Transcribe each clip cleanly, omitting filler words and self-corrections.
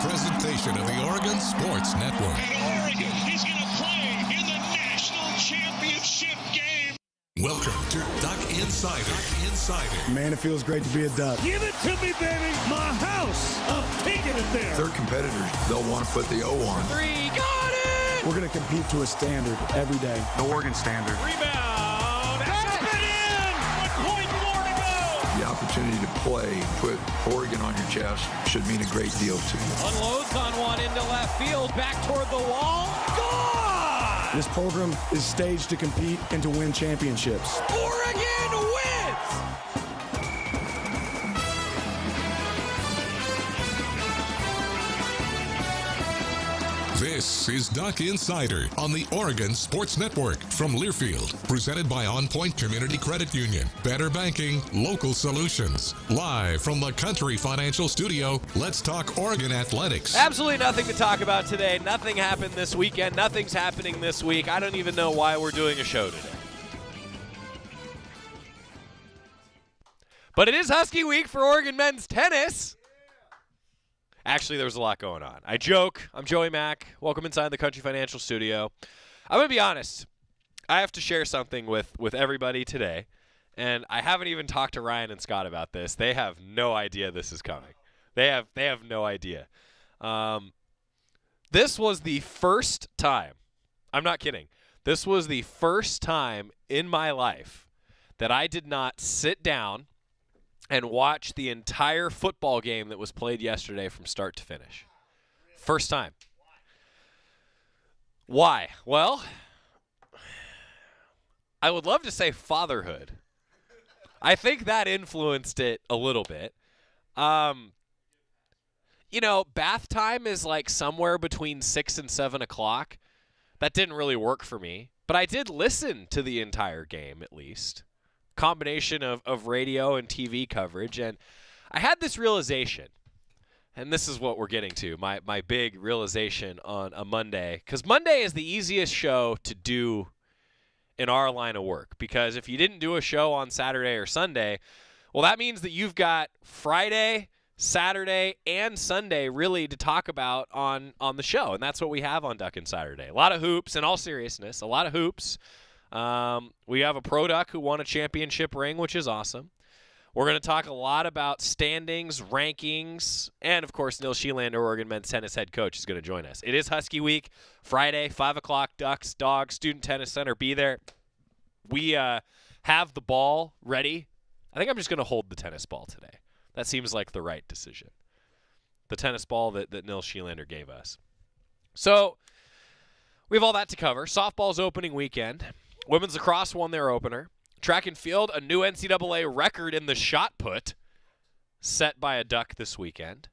presentation of the Oregon Sports Network. And Oregon is going to play in the national championship game. Welcome to Duck Insider. Man, it feels great to be a Duck. Give it to me, baby. My house. I'm taking it there. Their competitors, they'll want to put the O on. Three, got it! We're going to compete to a standard every day. The Oregon standard. Rebound. Tap it in. 1 point more to go. The opportunity to play, put Oregon on your chest, should mean a great deal to you. Unloads on one into left field, back toward the wall. Gone! This program is staged to compete and to win championships. Oregon wins! This is Duck Insider on the Oregon Sports Network from Learfield, presented by On Point Community Credit Union. Better banking, local solutions. Live from the Country Financial Studio, let's talk Oregon athletics. Absolutely nothing to talk about today. Nothing happened this weekend. Nothing's happening this week. I don't even know why we're doing a show today. But it is Husky week for Oregon men's tennis. Actually, there was a lot going on. I joke. I'm Joey Mack. Welcome inside the Country Financial Studio. I'm going to be honest. I have to share something with everybody today, and I haven't even talked to Ryan and Scott about this. They have no idea this is coming. They have no idea. This was the first time. I'm not kidding. This was the first time in my life that I did not sit down and watch the entire football game that was played yesterday from start to finish. First time. Why? Well, I would love to say fatherhood. I think that influenced it a little bit. Bath time is like somewhere between 6 and 7 o'clock. That didn't really work for me. But I did listen to the entire game at least. Combination of radio and TV coverage, and I had this realization, and this is what we're getting to, my big realization on a Monday, because Monday is the easiest show to do in our line of work, because if you didn't do a show on Saturday or Sunday, well, that means that you've got Friday, Saturday, and Sunday really to talk about on the show, and that's what we have on Duck Insider Day. A lot of hoops, in all seriousness, a lot of hoops. We have a pro duck who won a championship ring, which is awesome. We're going to talk a lot about standings, rankings, and, of course, Nils Schyllander, Oregon men's tennis head coach, is going to join us. It is Husky Week, Friday, 5 o'clock, Ducks, Dogs, Student Tennis Center. Be there. We have the ball ready. I think I'm just going to hold the tennis ball today. That seems like the right decision. The tennis ball that Nils Schyllander gave us. So we have all that to cover. Softball's opening weekend. Women's lacrosse won their opener. Track and field, a new NCAA record in the shot put set by a Duck this weekend.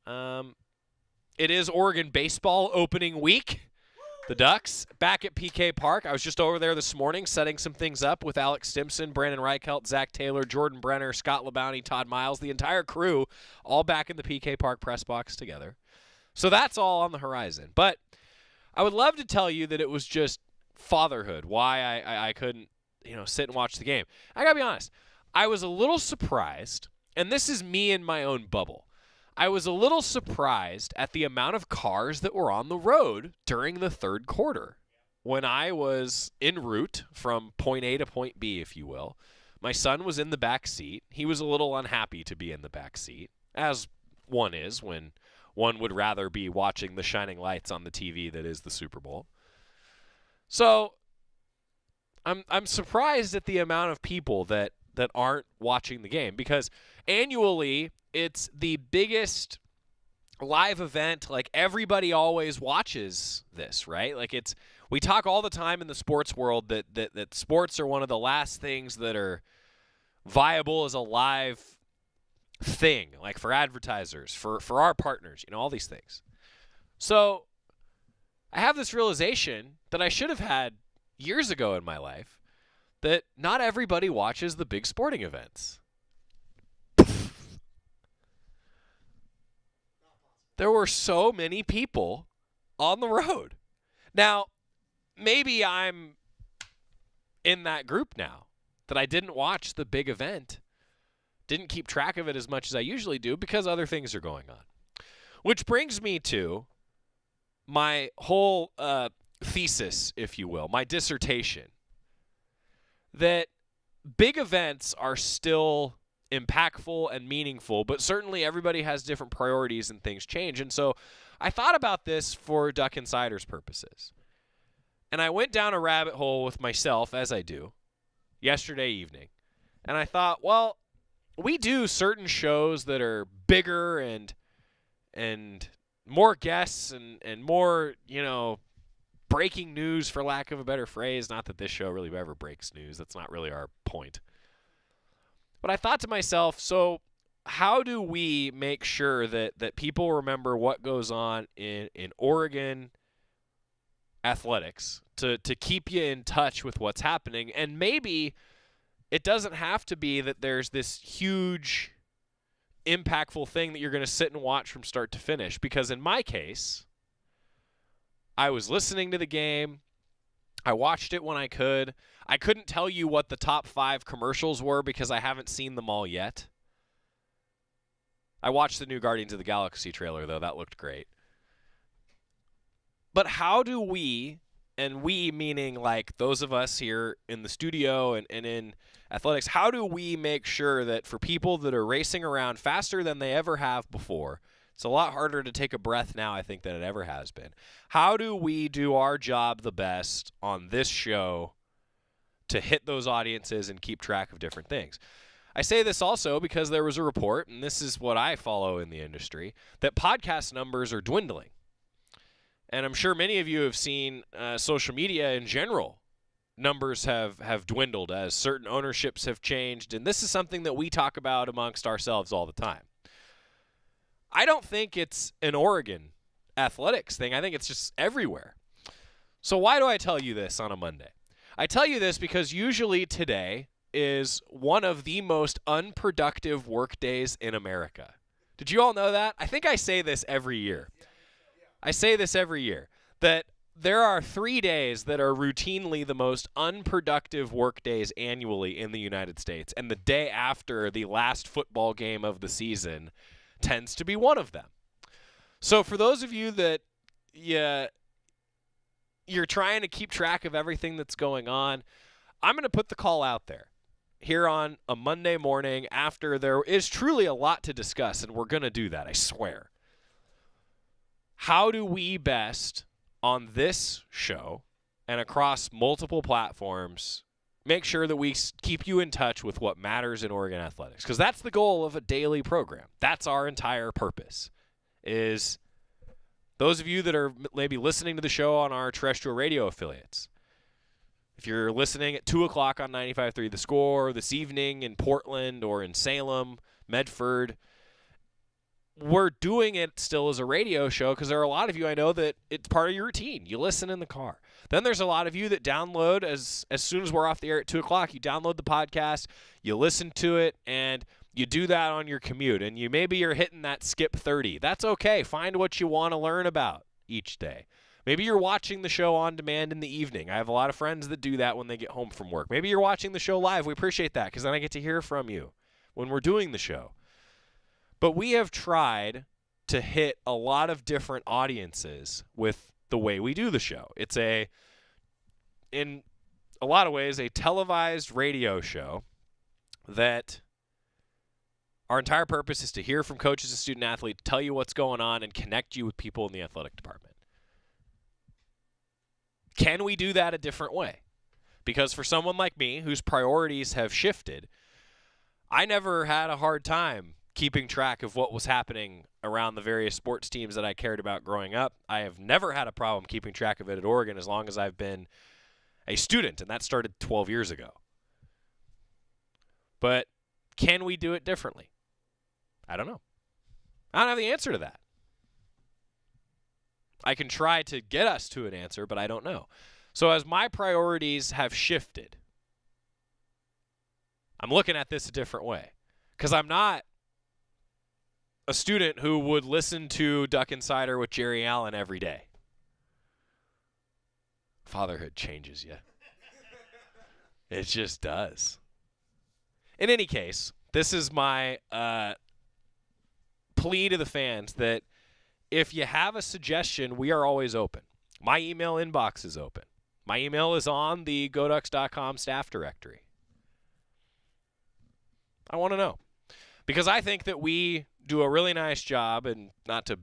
It is Oregon baseball opening week. The Ducks back at PK Park. I was just over there this morning setting some things up with Alex Stimson, Brandon Reichelt, Zach Taylor, Jordan Brenner, Scott LeBounty, Todd Miles, the entire crew all back in the PK Park press box together. So that's all on the horizon. But I would love to tell you that it was just fatherhood, why I couldn't, sit and watch the game. I gotta be honest, I was a little surprised, and this is me in my own bubble. I was a little surprised at the amount of cars that were on the road during the third quarter. When I was en route from point A to point B, if you will, my son was in the back seat. He was a little unhappy to be in the back seat, as one is when one would rather be watching the shining lights on the TV that is the Super Bowl. So I'm surprised at the amount of people that aren't watching the game, because annually it's the biggest live event. Like, everybody always watches this, right? Like, we talk all the time in the sports world that sports are one of the last things that are viable as a live thing, like for advertisers, for our partners, all these things. So I have this realization that I should have had years ago in my life, that not everybody watches the big sporting events. There were so many people on the road. Now, maybe I'm in that group now, that I didn't watch the big event, didn't keep track of it as much as I usually do because other things are going on. Which brings me to my whole thesis, if you will, my dissertation, that big events are still impactful and meaningful, but certainly everybody has different priorities and things change. And so I thought about this for Duck Insider's purposes. And I went down a rabbit hole with myself, as I do, yesterday evening. And I thought, well, we do certain shows that are bigger and more guests and more, breaking news, for lack of a better phrase. Not that this show really ever breaks news. That's not really our point. But I thought to myself, so how do we make sure that people remember what goes on in Oregon athletics to keep you in touch with what's happening? And maybe it doesn't have to be that there's this huge, impactful thing that you're going to sit and watch from start to finish. Because in my case, I was listening to the game. I watched it when I could. I couldn't tell you what the top 5 commercials were because I haven't seen them all yet. I watched the new Guardians of the Galaxy trailer, though. That looked great. But how do we, and we meaning like those of us here in the studio and in athletics, how do we make sure that for people that are racing around faster than they ever have before, it's a lot harder to take a breath now, I think, than it ever has been. How do we do our job the best on this show to hit those audiences and keep track of different things? I say this also because there was a report, and this is what I follow in the industry, that podcast numbers are dwindling. And I'm sure many of you have seen social media in general. Numbers have dwindled as certain ownerships have changed, and this is something that we talk about amongst ourselves all the time. I don't think it's an Oregon athletics thing. I think it's just everywhere. So why do I tell you this on a Monday? I tell you this because usually today is one of the most unproductive work days in America. Did you all know that? I think I say this every year. I say this every year, that there are 3 days that are routinely the most unproductive work days annually in the United States, and the day after the last football game of the season tends to be one of them. So for those of you that you're trying to keep track of everything that's going on, I'm going to put the call out there here on a Monday morning after there is truly a lot to discuss, and we're going to do that, I swear. How do we best on this show and across multiple platforms make sure that we keep you in touch with what matters in Oregon athletics? Because that's the goal of a daily program. That's our entire purpose, is those of you that are maybe listening to the show on our terrestrial radio affiliates. If you're listening at 2 o'clock on 95.3 The Score, this evening in Portland or in Salem, Medford, we're doing it still as a radio show because there are a lot of you I know that it's part of your routine. You listen in the car. Then there's a lot of you that download as soon as we're off the air at 2 o'clock, you download the podcast, you listen to it, and you do that on your commute. And maybe you're hitting that skip 30. That's okay. Find what you want to learn about each day. Maybe you're watching the show on demand in the evening. I have a lot of friends that do that when they get home from work. Maybe you're watching the show live. We appreciate that because then I get to hear from you when we're doing the show. But we have tried to hit a lot of different audiences with the way we do the show. It's in a lot of ways, a televised radio show that our entire purpose is to hear from coaches and student athletes, tell you what's going on, and connect you with people in the athletic department. Can we do that a different way? Because for someone like me, whose priorities have shifted, I never had a hard time keeping track of what was happening around the various sports teams that I cared about growing up. I have never had a problem keeping track of it at Oregon as long as I've been a student, and that started 12 years ago. But can we do it differently? I don't know. I don't have the answer to that. I can try to get us to an answer, but I don't know. So as my priorities have shifted, I'm looking at this a different way because I'm not a student who would listen to Duck Insider with Jerry Allen every day. Fatherhood changes you. It just does. In any case, this is my plea to the fans that if you have a suggestion, we are always open. My email inbox is open. My email is on the goducks.com staff directory. I want to know. Because I think that we do a really nice job, and not to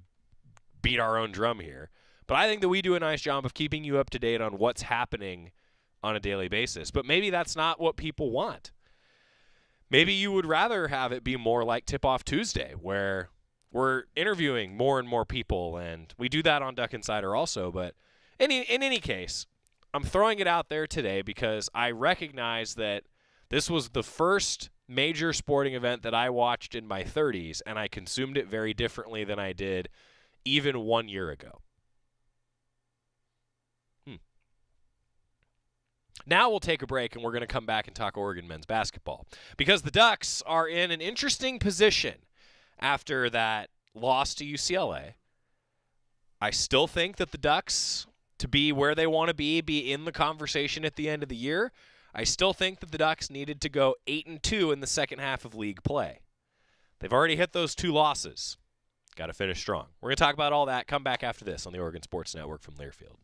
beat our own drum here, but I think that we do a nice job of keeping you up to date on what's happening on a daily basis. But maybe that's not what people want. Maybe you would rather have it be more like Tip-Off Tuesday, where we're interviewing more and more people, and we do that on Duck Insider also. But in any case, I'm throwing it out there today because I recognize that this was the first major sporting event that I watched in my 30s, and I consumed it very differently than I did even 1 year ago. Now we'll take a break, and we're going to come back and talk Oregon men's basketball, because the Ducks are in an interesting position after that loss to UCLA. I still think that the Ducks, to be where they want to be in the conversation at the end of the year, I still think that the Ducks needed to go 8-2 in the second half of league play. They've already hit those 2 losses. Got to finish strong. We're going to talk about all that. Come back after this on the Oregon Sports Network from Learfield.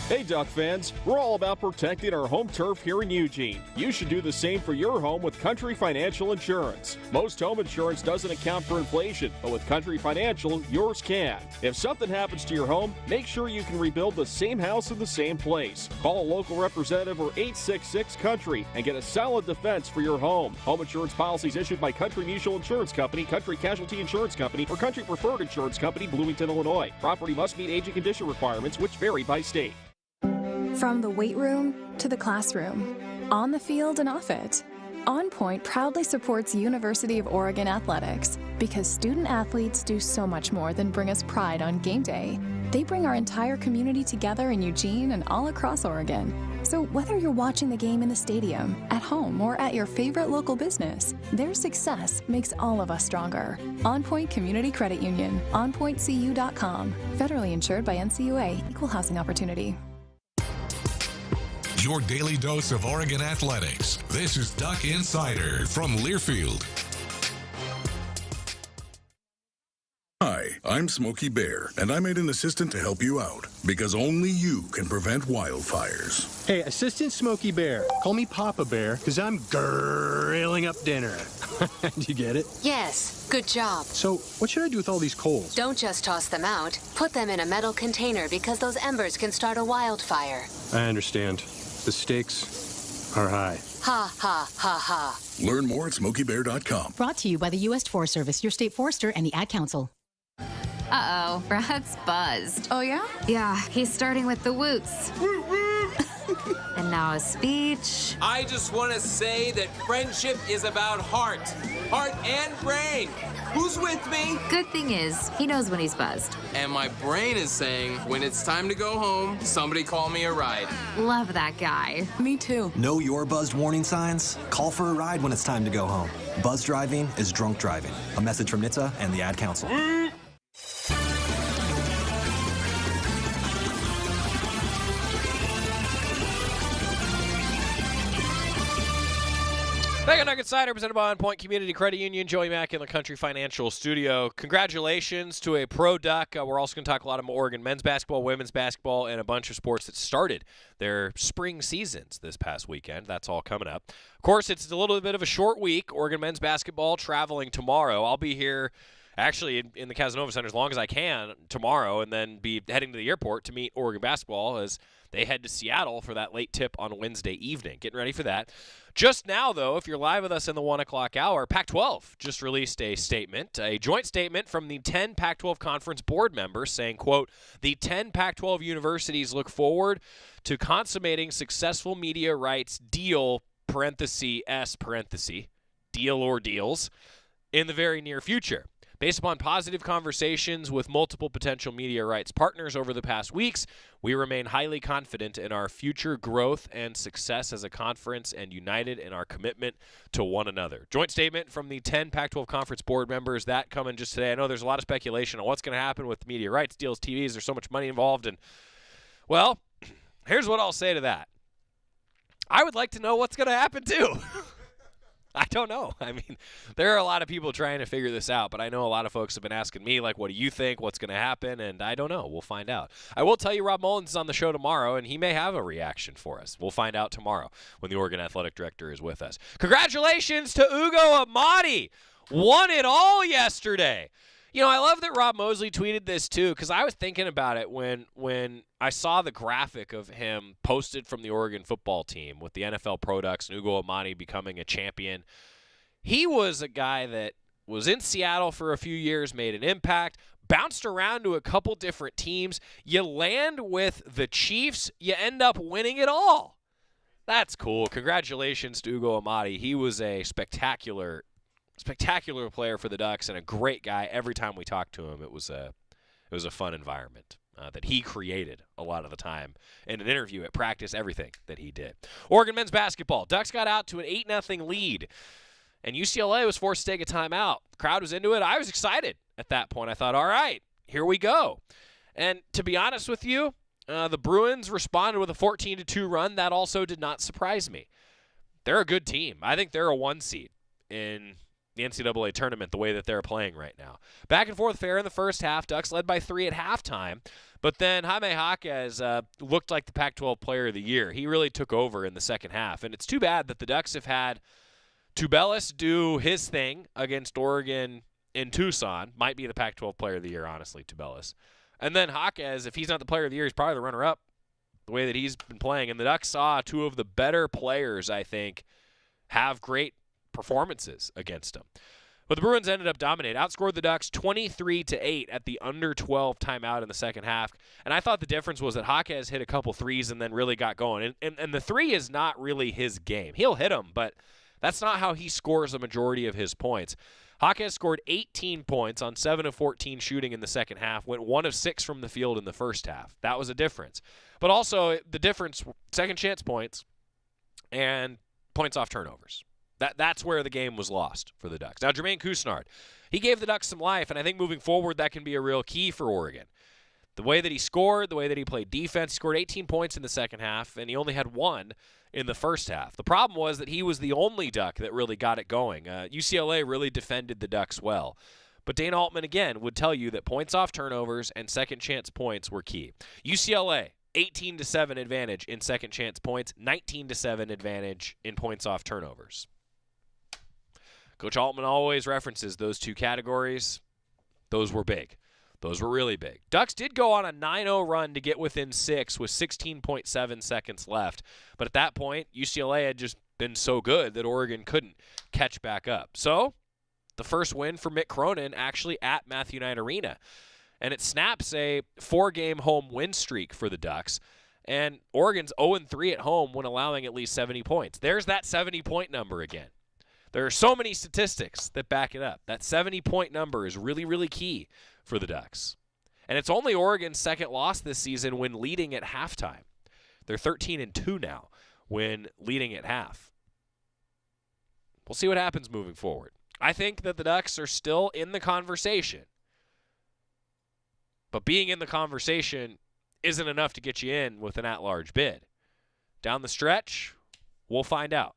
Hey, Duck fans, we're all about protecting our home turf here in Eugene. You should do the same for your home with Country Financial Insurance. Most home insurance doesn't account for inflation, but with Country Financial, yours can. If something happens to your home, make sure you can rebuild the same house in the same place. Call a local representative or 866-COUNTRY and get a solid defense for your home. Home insurance policies issued by Country Mutual Insurance Company, Country Casualty Insurance Company, or Country Preferred Insurance Company, Bloomington, Illinois. Property must meet age and condition requirements, which vary by state. From the weight room to the classroom, on the field and off it, On Point proudly supports University of Oregon athletics because student athletes do so much more than bring us pride on game day. They bring our entire community together in Eugene and all across Oregon. So whether you're watching the game in the stadium, at home, or at your favorite local business, their success makes all of us stronger. On Point Community Credit Union, onpointcu.com. Federally insured by NCUA, Equal Housing Opportunity. Your daily dose of Oregon athletics. This is Duck Insider from Learfield. Hi, I'm Smokey Bear, and I made an assistant to help you out, because only you can prevent wildfires. Hey, Assistant Smokey Bear, call me Papa Bear, because I'm grilling up dinner. Do you get it? Yes, good job. So, what should I do with all these coals? Don't just toss them out. Put them in a metal container, because those embers can start a wildfire. I understand. The stakes are high. Ha, ha, ha, ha. Learn more at smokeybear.com. Brought to you by the U.S. Forest Service, your state forester, and the Ad Council. Uh-oh, Brad's buzzed. Oh, yeah? Yeah, he's starting with the woots. And now a speech. I just want to say that friendship is about heart and brain. Who's with me? Good thing is, he knows when he's buzzed. And my brain is saying, when it's time to go home, somebody call me a ride. Love that guy. Me too. Know your buzzed warning signs? Call for a ride when it's time to go home. Buzz driving is drunk driving. A message from NHTSA and the Ad Council. Back on Duck Insider, presented by On Point Community Credit Union. Joey Mack in the Country Financial Studio. Congratulations to a pro Duck. We're also going to talk a lot about Oregon men's basketball, women's basketball, and a bunch of sports that started their spring seasons this past weekend. That's all coming up. Of course, it's a little bit of a short week. Oregon men's basketball traveling tomorrow. I'll be here actually in the Casanova Center as long as I can tomorrow, and then be heading to the airport to meet Oregon basketball as they head to Seattle for that late tip on Wednesday evening. Getting ready for that. Just now, though, if you're live with us in the 1 o'clock hour, Pac-12 just released a statement, a joint statement from the 10 Pac-12 conference board members saying, quote, the 10 Pac-12 universities look forward to consummating successful media rights deal, parenthesis, deal or deals, in the very near future. Based upon positive conversations with multiple potential media rights partners over the past weeks, we remain highly confident in our future growth and success as a conference and united in our commitment to one another. Joint statement from the 10 Pac-12 conference board members, that coming just today. I know there's a lot of speculation on what's going to happen with media rights deals, TVs. There's so much money involved. And, well, here's what I'll say to that. I would like to know what's going to happen, too. I don't know. I mean, there are a lot of people trying to figure this out, but I know a lot of folks have been asking me, like, what do you think? What's going to happen? And I don't know. We'll find out. I will tell you Rob Mullins is on the show tomorrow, and he may have a reaction for us. We'll find out tomorrow when the Oregon Athletic Director is with us. Congratulations to Ugo Amadi. Won it all yesterday. You know, I love that Rob Mosley tweeted this, too, because I was thinking about it when I saw the graphic of him posted from the Oregon football team with the NFL products and Ugo Amadi becoming a champion. He was a guy that was in Seattle for a few years, made an impact, bounced around to a couple different teams. You land with the Chiefs, you end up winning it all. That's cool. Congratulations to Ugo Amadi. He was a spectacular player for the Ducks and a great guy. Every time we talked to him, it was a fun environment that he created a lot of the time in an interview, at practice, everything that he did. Oregon men's basketball. Ducks got out to an 8-0 lead, and UCLA was forced to take a timeout. The crowd was into it. I was excited at that point. I thought, all right, here we go. And to be honest with you, the Bruins responded with a 14-2 run. That also did not surprise me. They're a good team. I think they're a 1 seed in the NCAA tournament the way that they're playing right now. Back and forth fair in the first half. Ducks led by 3 at halftime. But then Jaime Jaquez looked like the Pac-12 Player of the Year. He really took over in the second half. And it's too bad that the Ducks have had Tubelis do his thing against Oregon in Tucson. Might be the Pac-12 Player of the Year, honestly, Tubelis. And then Jaquez, if he's not the Player of the Year, he's probably the runner-up the way that he's been playing. And the Ducks saw two of the better players, I think, have great performances against them. But the Bruins ended up dominating. Outscored the Ducks 23-8 at the under 12 timeout in the second half. And I thought the difference was that Jaquez hit a couple threes and then really got going. And the three is not really his game. He'll hit them, but that's not how he scores a majority of his points. Jaquez scored 18 points on 7 of 14 shooting in the second half, went 1 of 6 from the field in the first half. That was a difference. But also the difference, second chance points and points off turnovers. That's where the game was lost for the Ducks. Now, Jermaine Couisnard, he gave the Ducks some life, and I think moving forward that can be a real key for Oregon. The way that he scored, the way that he played defense, he scored 18 points in the second half, and he only had 1 in the first half. The problem was that he was the only Duck that really got it going. UCLA really defended the Ducks well. But Dana Altman, again, would tell you that points off turnovers and second chance points were key. UCLA, 18-7 advantage in second chance points, 19-7 advantage in points off turnovers. Coach Altman always references those two categories. Those were big. Those were really big. Ducks did go on a 9-0 run to get within 6 with 16.7 seconds left. But at that point, UCLA had just been so good that Oregon couldn't catch back up. So the first win for Mick Cronin actually at Matthew Knight Arena. And it snaps a 4-game home win streak for the Ducks. And Oregon's 0-3 at home when allowing at least 70 points. There's that 70-point number again. There are so many statistics that back it up. That 70-point number is really, really key for the Ducks. And it's only Oregon's second loss this season when leading at halftime. They're 13-2 now when leading at half. We'll see what happens moving forward. I think that the Ducks are still in the conversation. But being in the conversation isn't enough to get you in with an at-large bid. Down the stretch, we'll find out.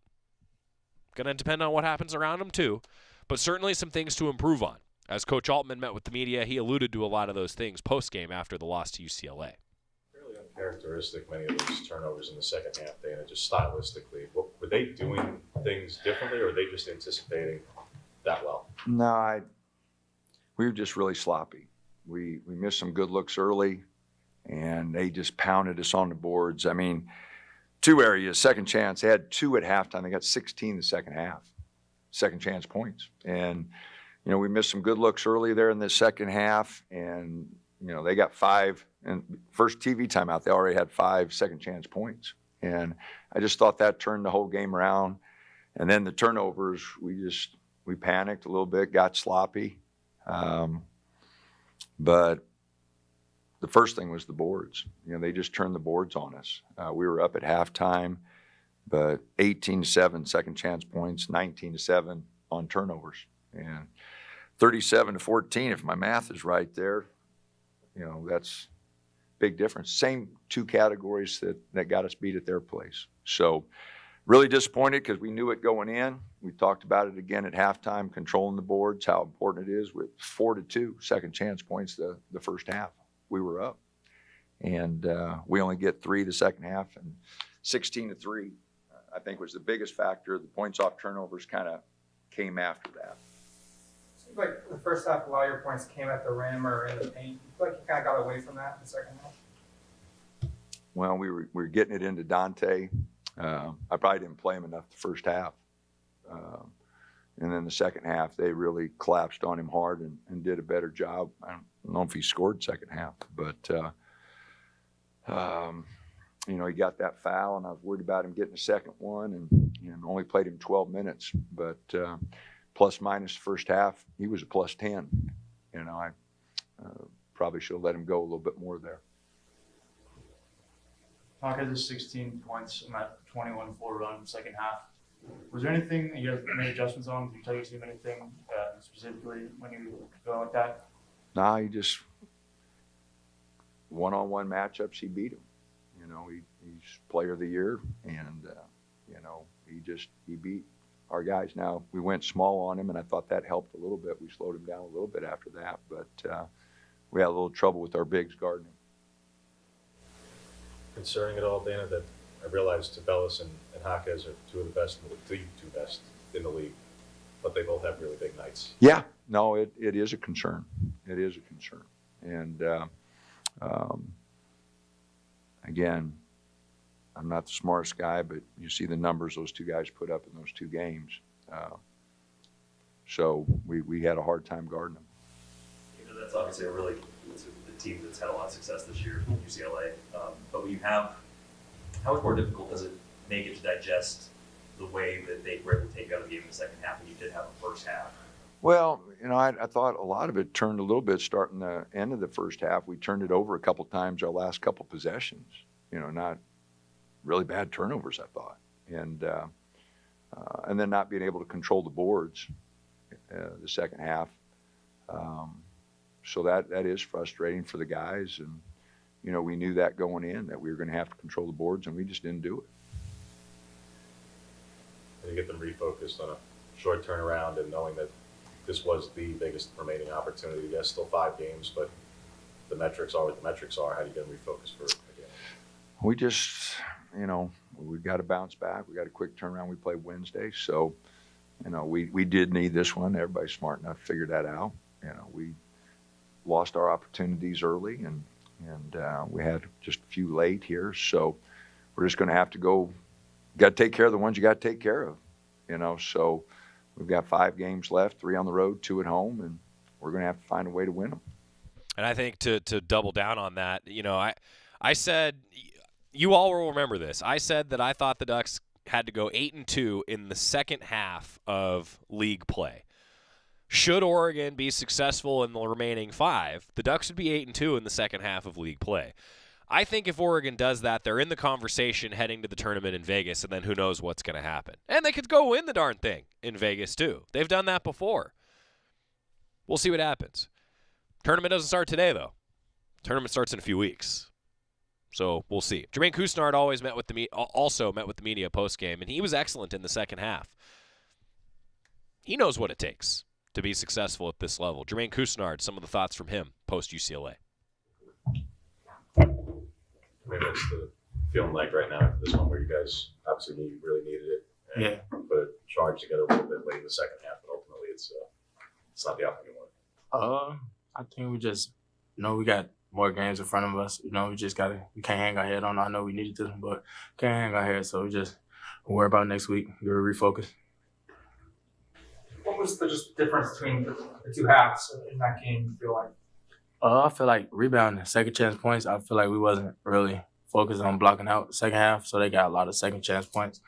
Going to depend on what happens around them, too. But certainly some things to improve on. As Coach Altman met with the media, he alluded to a lot of those things post-game after the loss to UCLA. Fairly uncharacteristic, many of those turnovers in the second half, Dana, just stylistically. Were they doing things differently, or were they just anticipating that well? No, we were just really sloppy. We missed some good looks early, and they just pounded us on the boards. I mean, 2 areas, second chance. They had 2 at halftime. They got 16 the second half, second chance points. And, you know, we missed some good looks early there in the second half. And, you know, they we five. And first TV timeout, they already had 5 second chance points. And I just thought that turned the whole game around. And then the turnovers, we panicked a little bit, got sloppy. But the first thing was the boards. You know, they just turned the boards on us. We were up at halftime, but 18-7 second chance points, 19-7 on turnovers, and 37-14 if my math is right there. You know, that's big difference. Same 2 categories that got us beat at their place. So Really disappointed because we knew it going in. We talked about it again at halftime, controlling the boards, how important it is with 4-2 second chance points the first half. We were up. And we only get 3 the second half, and 16-3, I think, was the biggest factor. The points off turnovers kind of came after that. Seems like the first half, a lot of your points came at the rim or in the paint. You feel like you kind of got away from that in the second half? Well, we were getting it into Dante. I probably didn't play him enough the first half. And then the second half, they really collapsed on him hard and did a better job. I don't know if he scored second half, but, you know, he got that foul, and I was worried about him getting a second one, and only played him 12 minutes. But plus minus first half, he was a plus 10. You know, I probably should have let him go a little bit more there. Hawk had the 16 points in that 21-4 run in the second half. Was there anything that you guys made adjustments on? Did you tell your team anything specifically when you go like that? Nah, he just one-on-one matchups, he beat him. You know, he's player of the year, and, you know, he beat our guys. Now, we went small on him, and I thought that helped a little bit. We slowed him down a little bit after that, but we had a little trouble with our bigs guarding him. Concerning it all, Dana, that I realized Tabellis and Jaquez are two best in the league, but they both have really big nights. Yeah, no, it is a concern. It is a concern. And again, I'm not the smartest guy, but you see the numbers those two guys put up in those two games. So we had a hard time guarding them. You know, that's obviously it's a team that's had a lot of success this year, UCLA. But when you have, how much more difficult does it make it to digest the way that they were able to take you out of the game in the second half when you did have a first half? Well, you know, I thought a lot of it turned a little bit starting the end of the first half. We turned it over a couple times our last couple possessions. You know, not really bad turnovers, I thought. And then not being able to control the boards the second half. So that is frustrating for the guys. And, you know, we knew that going in, that we were going to have to control the boards, and we just didn't do it. And you get them refocused on a short turnaround and knowing that this was the biggest remaining opportunity. Yes, still 5 games, but the metrics are what the metrics are. How do you get them refocused for again? We just, you know, we've got to bounce back. We got a quick turnaround. We play Wednesday. So, you know, we did need this one. Everybody's smart enough to figure that out. You know, we lost our opportunities early, and we had just a few late here. So we're just going to have to go. Got to take care of the ones you got to take care of, you know. So we've got 5 games left, 3 on the road, 2 at home, and we're going to have to find a way to win them. And I think to double down on that, you know, I said, you all will remember this. I said that I thought the Ducks had to go 8-2 in the second half of league play. Should Oregon be successful in the remaining 5, the Ducks would be 8-2 in the second half of league play. I think if Oregon does that, they're in the conversation heading to the tournament in Vegas, and then who knows what's going to happen. And they could go win the darn thing in Vegas, too. They've done that before. We'll see what happens. Tournament doesn't start today, though. Tournament starts in a few weeks. So we'll see. Jermaine Couisnard also met with the media post-game, and he was excellent in the second half. He knows what it takes to be successful at this level. Jermaine Couisnard, some of the thoughts from him post-UCLA. Maybe it's the feeling like right now after this one where you guys obviously really needed it. And put a charge together a little bit late in the second half, but ultimately it's not the outcome you want. I think we just, you know, we got more games in front of us. You know, we can't hang our head on. I know we needed to, but can't hang our head. So we'll worry about next week. We'll refocus. What was the just difference between the 2 halves in that game, you feel like? I feel like rebounding, second chance points. I feel like we wasn't really focused on blocking out the second half, so they got a lot of second chance points.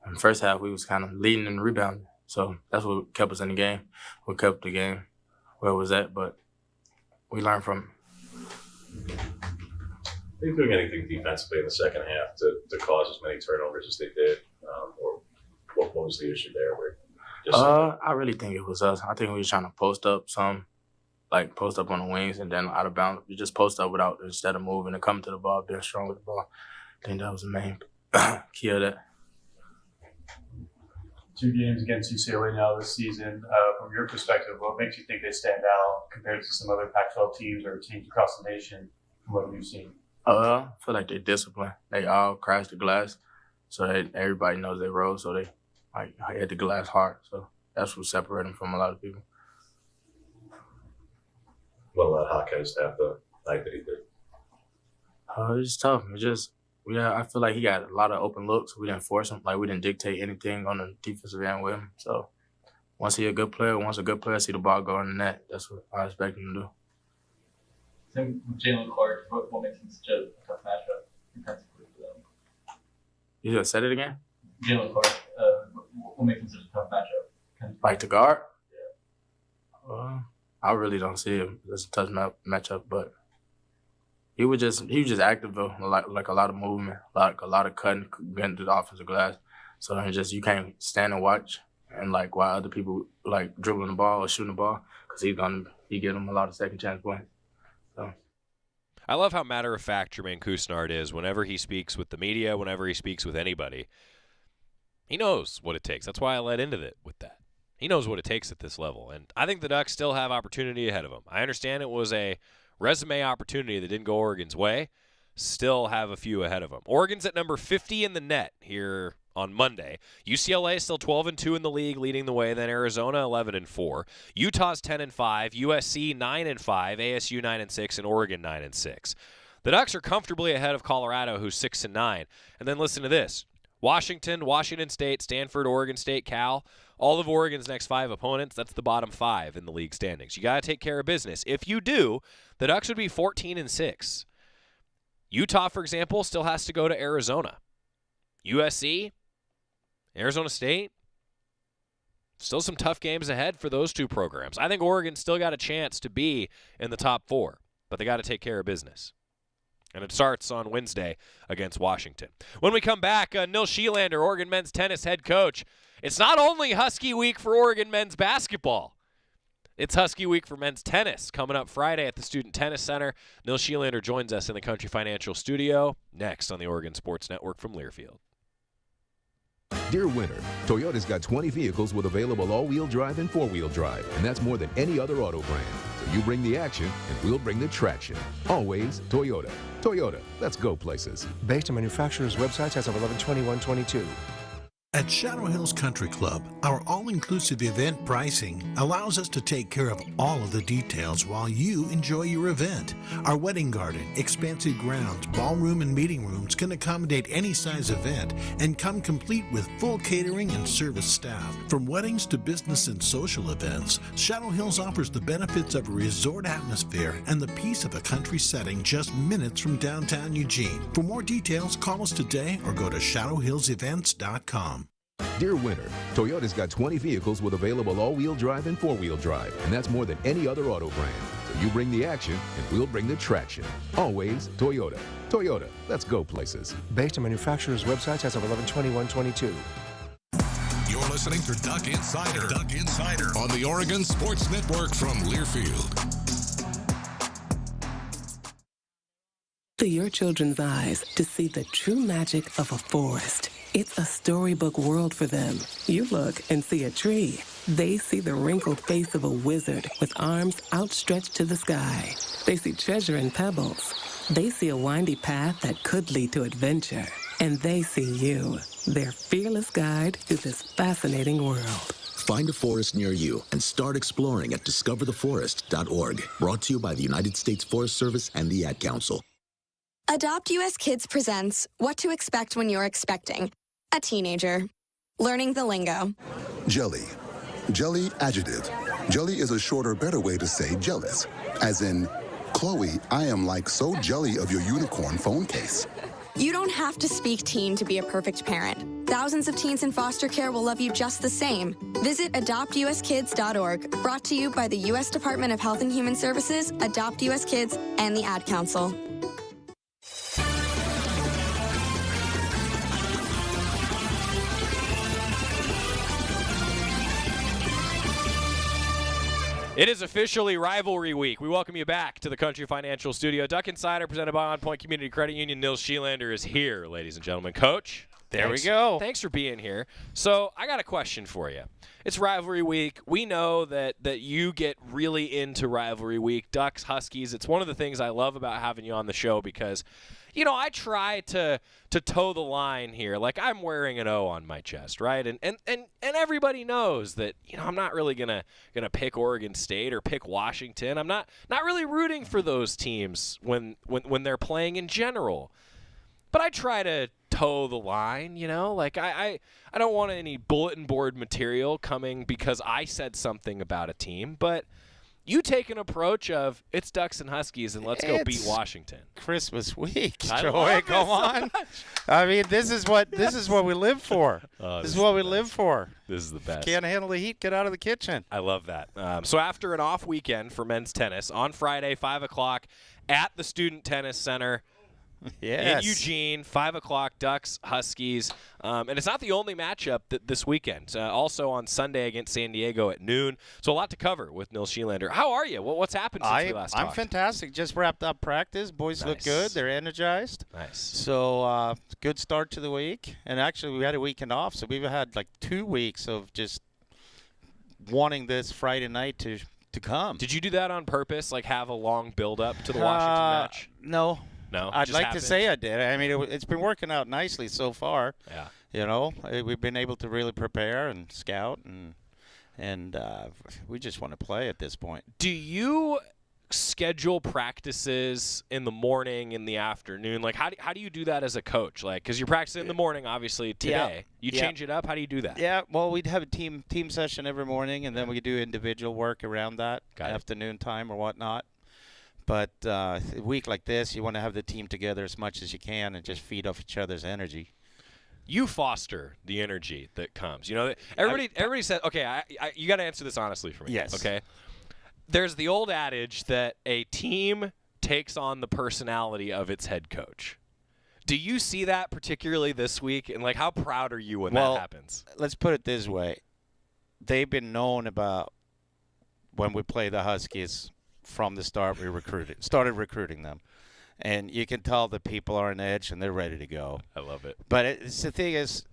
In the first half, we was kind of leading and rebounding, so that's what kept us in the game. What kept the game where it was at, but we learned from it. Are you doing anything defensively in the second half to cause as many turnovers as they did, or what was the issue there? I really think it was us. I think we were trying to post up post up on the wings and then out of bounds. We just post up instead of moving and coming to the ball, being strong with the ball. I think that was the main key of that. 2 games against UCLA now this season. From your perspective, what makes you think they stand out compared to some other Pac-12 teams or teams across the nation from what you've seen? I feel like they're disciplined. They all crash the glass, so everybody knows their role, so they hit the glass hard. So that's what separates them from a lot of people. What allowed Hawkeyes to have the night that he did? It's tough. I feel like he got a lot of open looks. We didn't force him. Like, we didn't dictate anything on the defensive end with him. So once a good player see the ball go in the net, that's what I expect him to do. Same with Jalen Clark. What makes him such a tough matchup defensively for them? You just said it again? Jalen Clark. What makes him such a tough matchup? Like to guard? Yeah. I really don't see him as a tough matchup, but he was just active though, like a lot of movement, like a lot of cutting, getting to the offensive glass. So it's you can't stand and watch and like while other people like dribbling the ball or shooting the ball, because he get them a lot of second chance points. So I love how matter of fact Jermaine Couisnard is. Whenever he speaks with the media, whenever he speaks with anybody, he knows what it takes. That's why I led into it with that. He knows what it takes at this level, and I think the Ducks still have opportunity ahead of them. I understand it was a resume opportunity that didn't go Oregon's way. Still have a few ahead of them. Oregon's at number 50 in the net here on Monday. UCLA is still 12-2 in the league, leading the way. Then Arizona 11-4. Utah's 10-5. USC 9-5. ASU 9-6, and Oregon 9-6. The Ducks are comfortably ahead of Colorado, who's 6-9. And then listen to this: Washington, Washington State, Stanford, Oregon State, Cal. All of Oregon's next 5 opponents, that's the bottom 5 in the league standings. You got to take care of business. If you do, the Ducks would be 14-6. Utah, for example, still has to go to Arizona. USC, Arizona State, still some tough games ahead for those 2 programs. I think Oregon still got a chance to be in the top 4, but they got to take care of business. And it starts on Wednesday against Washington. When we come back, Nils Schyllander, Oregon men's tennis head coach. It's not only Husky week for Oregon men's basketball. It's Husky week for men's tennis coming up Friday at the Student Tennis Center. Nils Schyllander joins us in the Country Financial Studio next on the Oregon Sports Network from Learfield. Dear winter, Toyota's got 20 vehicles with available all-wheel drive and four-wheel drive, and that's more than any other auto brand. So you bring the action, and we'll bring the traction. Always Toyota. Toyota, let's go places. Based on manufacturer's websites as of 11/21/22. At Shadow Hills Country Club, our all-inclusive event pricing allows us to take care of all of the details while you enjoy your event. Our wedding garden, expansive grounds, ballroom, and meeting rooms can accommodate any size event and come complete with full catering and service staff. From weddings to business and social events, Shadow Hills offers the benefits of a resort atmosphere and the peace of a country setting just minutes from downtown Eugene. For more details, call us today or go to shadowhillsevents.com. Dear winter, Toyota's got 20 vehicles with available all-wheel drive and four-wheel drive, and that's more than any other auto brand. So you bring the action, and we'll bring the traction. Always Toyota. Toyota, let's go places. Based on manufacturer's websites as of 11/21/22. You're listening to Duck Insider. Duck Insider on the Oregon Sports Network from Learfield. To your children's eyes to see the true magic of a forest. It's a storybook world for them. You look and see a tree. They see the wrinkled face of a wizard with arms outstretched to the sky. They see treasure in pebbles. They see a windy path that could lead to adventure. And they see you, their fearless guide through this fascinating world. Find a forest near you and start exploring at discovertheforest.org. Brought to you by the United States Forest Service and the Ad Council. Adopt US Kids presents What to Expect When You're Expecting a Teenager. Learning the lingo. Jelly. Jelly adjective. Jelly is a shorter, better way to say jealous. As in, Chloe, I am like so jelly of your unicorn phone case. You don't have to speak teen to be a perfect parent. Thousands of teens in foster care will love you just the same. Visit adoptuskids.org. Brought to you by the U.S. Department of Health and Human Services, Adopt US Kids, and the Ad Council. It is officially rivalry week. We welcome you back to the Country Financial Studio. Duck Insider presented by On Point Community Credit Union. Nils Schyllander is here, ladies and gentlemen. Coach? There we go. Thanks for being here. So I got a question for you. It's rivalry week. We know that you get really into rivalry week. Ducks, Huskies. It's one of the things I love about having you on the show because, you know, I try to toe the line here. Like I'm wearing an O on my chest, right? And everybody knows that, you know, I'm not really gonna pick Oregon State or pick Washington. I'm not really rooting for those teams when they're playing in general. But I try to toe the line, you know? Like, I don't want any bulletin board material coming because I said something about a team, but you take an approach of, it's Ducks and Huskies, and let's go beat Washington. Christmas week, I Joey, love come it so on. much. I mean, this is what we live for. Oh, this is what we live for. This is the best. Can't handle the heat, get out of the kitchen. I love that. So after an off weekend for men's tennis, on Friday, 5 o'clock, at the Student Tennis Center, yes. in Eugene, 5 o'clock, Ducks, Huskies. And it's not the only matchup this weekend. Also on Sunday against San Diego at noon. So a lot to cover with Nils Schyllander. How are you? What's happened since we last talked? I'm fantastic. Just wrapped up practice. Boys look good. They're energized. Nice. So good start to the week. And actually, we had a weekend off. So we've had like 2 weeks of just wanting this Friday night to come. Did you do that on purpose, like have a long build-up to the Washington match? No. No, I'd just like happened? to say I did. I mean, it's been working out nicely so far. Yeah. You know, we've been able to really prepare and scout, and we just want to play at this point. Do you schedule practices in the morning, in the afternoon? Like, how do you do that as a coach? Like, because you're practicing in the morning, obviously, today. You change it up? How do you do that? Yeah, well, we'd have a team session every morning, and then we do individual work around that afternoon time or whatnot. But a week like this, you want to have the team together as much as you can and just feed off each other's energy. You foster the energy that comes. You know, everybody says, okay, you got to answer this honestly for me. Yes. Okay. There's the old adage that a team takes on the personality of its head coach. Do you see that particularly this week? And, like, how proud are you when that happens? Let's put it this way. They've been known about when we play the Huskies from the start. We started recruiting them. And you can tell the people are on edge and they're ready to go. I love it. But the thing is,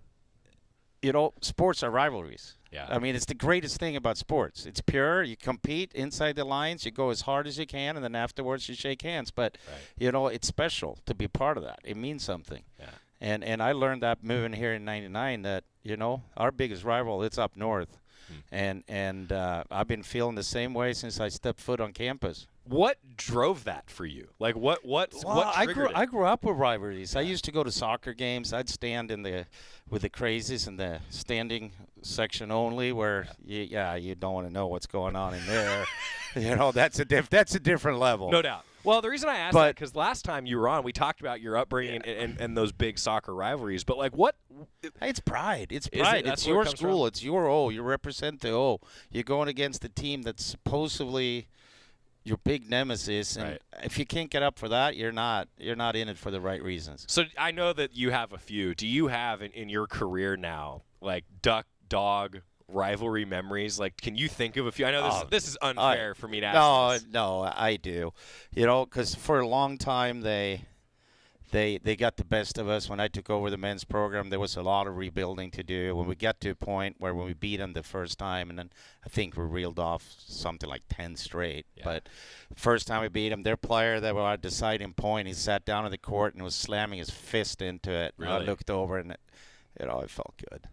you know, sports are rivalries. Yeah. I mean, it's the greatest thing about sports. It's pure. You compete inside the lines. You go as hard as you can, and then afterwards you shake hands. But, you know, it's special to be part of that. It means something. Yeah. And I learned that moving here in '99 that, you know, our biggest rival, it's up north. And I've been feeling the same way since I stepped foot on campus. What drove that for you? Like, what triggered it? I grew up with rivalries. I used to go to soccer games. I'd stand with the crazies in the standing section only, where you don't want to know what's going on in there. You know, that's a different level. No doubt. Well, the reason I asked that, because last time you were on, we talked about your upbringing and those big soccer rivalries. But, like, what? It's pride. It's pride. It's your school. It's your O. You represent the O. You're going against the team that's supposedly your big nemesis, and if you can't get up for that, you're not in it for the right reasons. So I know that you have a few. Do you have in your career now, like, duck-dog rivalry memories? Like, can you think of a few? I know this is unfair for me to ask. No, I do. You know, because for a long time they got the best of us. When I took over the men's program, there was a lot of rebuilding to do. When we got to a point where when we beat them the first time, and then I think we reeled off something like 10 straight. Yeah. But first time we beat them, their player that was our deciding point, he sat down on the court and was slamming his fist into it. Really? And I looked over and it felt good.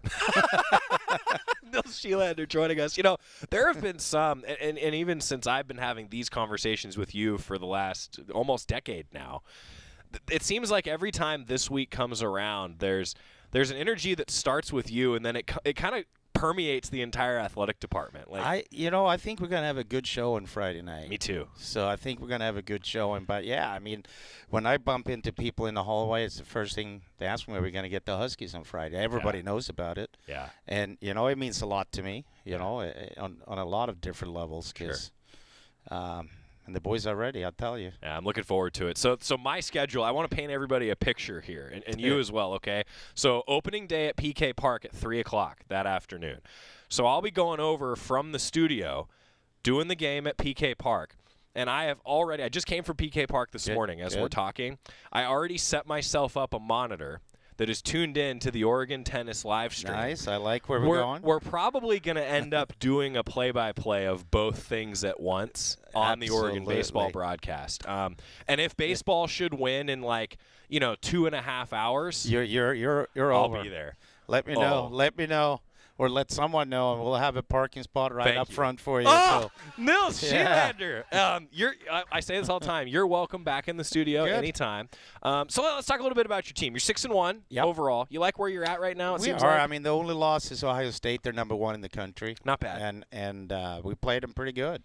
Nils Schyllander joining us. You know, there have been some, and even since I've been having these conversations with you for the last almost decade now, it seems like every time this week comes around, there's an energy that starts with you, and then it kind of permeates the entire athletic department. Like, I think we're gonna have a good show on Friday night. Me too. So I think we're gonna have a good showing. But yeah, I mean, when I bump into people in the hallway, it's the first thing they ask me, "Are we gonna get the Huskies on Friday?" Everybody knows about it. Yeah. And you know, it means a lot to me. You know, on a lot of different levels. Cause, and the boys are ready, I'll tell you. Yeah, I'm looking forward to it. So my schedule, I want to paint everybody a picture here, and you as well, okay? So opening day at PK Park at 3 o'clock that afternoon. So I'll be going over from the studio, doing the game at PK Park. And I just came from PK Park this morning as we're talking. I already set myself up a monitor that is tuned in to the Oregon Tennis live stream. Nice. I like where we're going. We're probably going to end up doing a play-by-play of both things at once on the Oregon baseball broadcast. And if baseball should win in 2.5 hours, you're I'll over. be there. Let me know. Let me know. Or let someone know, and we'll have a parking spot right up front for you. Oh, So. Nils Schyllander. I say this all the time. You're welcome back in the studio anytime. So let's talk a little bit about your team. You're 6-1 overall. You like where you're at right now? It seems like? I mean, the only loss is Ohio State. They're number 1 in the country. Not bad. And we played them pretty good.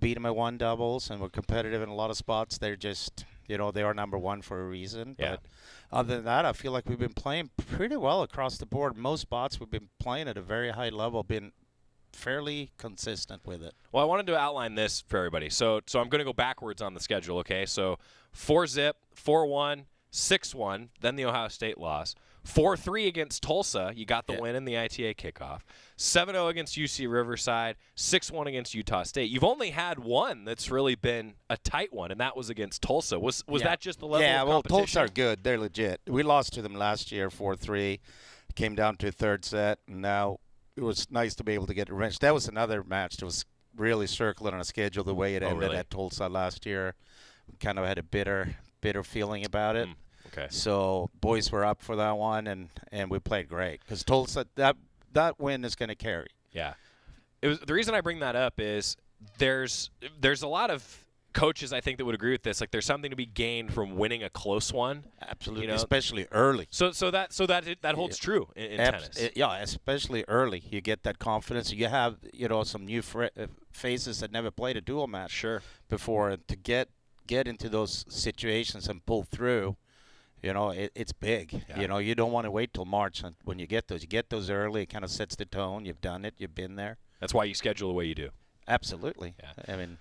Beat them at 1 doubles, and we're competitive in a lot of spots. They're just, they are number 1 for a reason. Yeah. But other than that, I feel like we've been playing pretty well across the board. Most spots we've been playing at a very high level, been fairly consistent with it. Well, I wanted to outline this for everybody. So I'm going to go backwards on the schedule, okay? So 4-0, 4-1, 6-1, then the Ohio State loss. 4-3 against Tulsa. You got the win in the ITA kickoff. 7-0 against UC Riverside. 6-1 against Utah State. You've only had one that's really been a tight one, and that was against Tulsa. Was that just the level of competition? Tulsa are good. They're legit. We lost to them last year, 4-3. Came down to a third set, and now it was nice to be able to get revenge. That was another match that was really circling on a schedule the way it ended at Tulsa last year. We kind of had a bitter feeling about it. Okay. So boys were up for that one, and we played great because Tulsa that win is going to carry. Yeah. The reason I bring that up is there's a lot of coaches I think that would agree with this. Like there's something to be gained from winning a close one. Absolutely, especially early. So that holds true in tennis. Especially early. You get that confidence. You have some new faces that never played a dual match before, and to get into those situations and pull through. It's big. Yeah. You don't want to wait till March when you get those. You get those early. It kind of sets the tone. You've done it. You've been there. That's why you schedule the way you do. Absolutely. Yeah. I mean,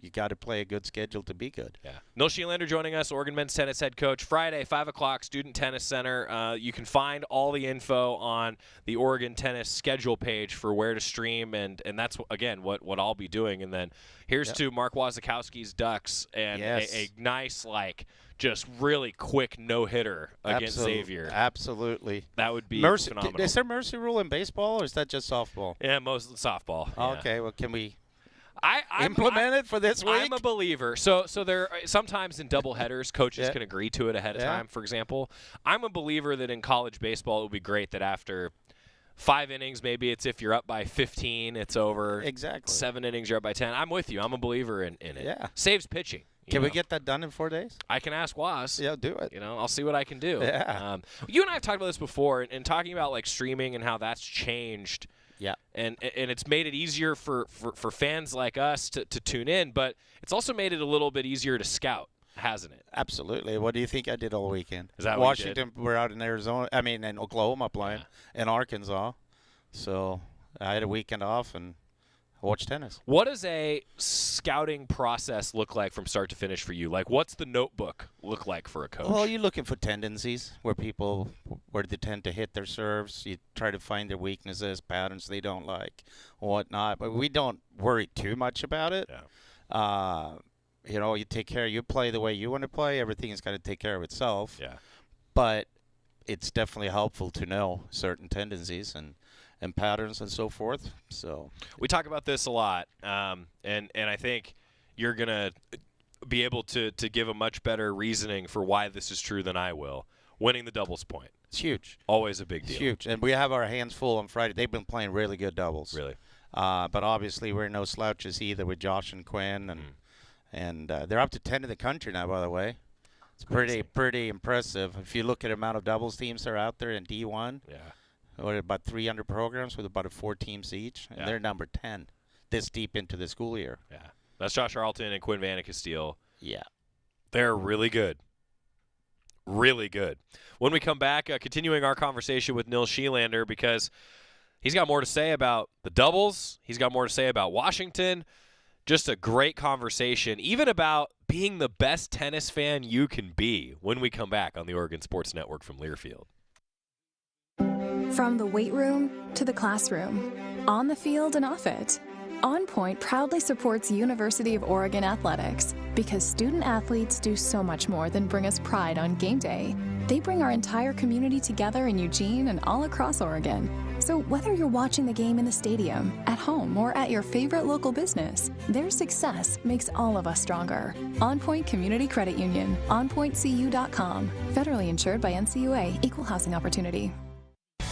you got to play a good schedule to be good. Yeah. Nils Schyllander joining us, Oregon men's tennis head coach. Friday, 5 o'clock, Student Tennis Center. You can find all the info on the Oregon tennis schedule page for where to stream, and that's, again, what I'll be doing. And then here's to Mark Wasikowski's Ducks and a nice, just really quick no-hitter against Xavier. Absolutely. That would be phenomenal. Is there mercy rule in baseball, or is that just softball? Yeah, most softball. Yeah. Okay, well, can we I implement it for this week? I'm a believer. So there sometimes in double headers, coaches can agree to it ahead of time, for example. I'm a believer that in college baseball it would be great that after 5 innings, maybe it's if you're up by 15, it's over. Exactly. 7 innings, you're up by 10. I'm with you. I'm a believer in it. Yeah. Saves pitching. Can we get that done in 4 days? I can ask Was. Yeah, do it. I'll see what I can do. Yeah. You and I have talked about this before, and talking about streaming and how that's changed. Yeah. And it's made it easier for fans like us to tune in, but it's also made it a little bit easier to scout, hasn't it? Absolutely. What do you think I did all weekend? Is that Washington? What you did? We're out in Arizona. I mean, in Oklahoma playing, in Arkansas. So I had a weekend off and watched tennis. What does a scouting process look like from start to finish for you? What's the notebook look like for a coach? Well, you're looking for tendencies where they tend to hit their serves. You try to find their weaknesses, patterns they don't like, whatnot. But we don't worry too much about it. Yeah. You take care. You play the way you want to play. Everything is going to take care of itself. Yeah. But it's definitely helpful to know certain tendencies and patterns and so forth. So we talk about this a lot, and I think you're gonna be able to give a much better reasoning for why this is true than I will. Winning the doubles point, it's huge. Always a big deal. It's huge, and we have our hands full on Friday. They've been playing really good doubles. Really, but obviously we're no slouches either with Josh and Quinn, and they're up to 10 in the country now. By the way, it's pretty impressive. If you look at the amount of doubles teams that are out there in D1. Yeah. Or about 300 programs with about 4 teams each, and they're number 10 this deep into the school year. Yeah, that's Josh Arlton and Quinn Vanicastile. Yeah. They're really good. Really good. When we come back, continuing our conversation with Nils Schyllander, because he's got more to say about the doubles. He's got more to say about Washington. Just a great conversation, even about being the best tennis fan you can be, when we come back on the Oregon Sports Network from Learfield. From the weight room to the classroom, on the field and off it, On Point proudly supports University of Oregon athletics because student athletes do so much more than bring us pride on game day. They bring our entire community together in Eugene and all across Oregon. So whether you're watching the game in the stadium, at home, or at your favorite local business, their success makes all of us stronger. On Point Community Credit Union, onpointcu.com. Federally insured by NCUA, Equal Housing Opportunity.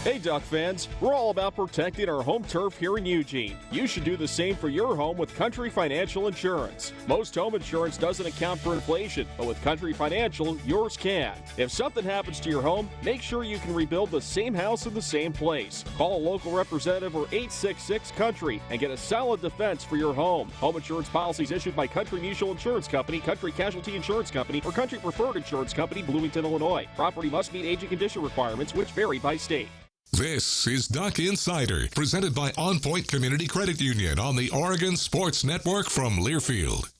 Hey Duck fans, we're all about protecting our home turf here in Eugene. You should do the same for your home with Country Financial Insurance. Most home insurance doesn't account for inflation, but with Country Financial, yours can. If something happens to your home, make sure you can rebuild the same house in the same place. Call a local representative or 866-COUNTRY and get a solid defense for your home. Home insurance policies issued by Country Mutual Insurance Company, Country Casualty Insurance Company, or Country Preferred Insurance Company, Bloomington, Illinois. Property must meet age and condition requirements, which vary by state. This is Duck Insider, presented by On Point Community Credit Union on the Oregon Sports Network from Learfield.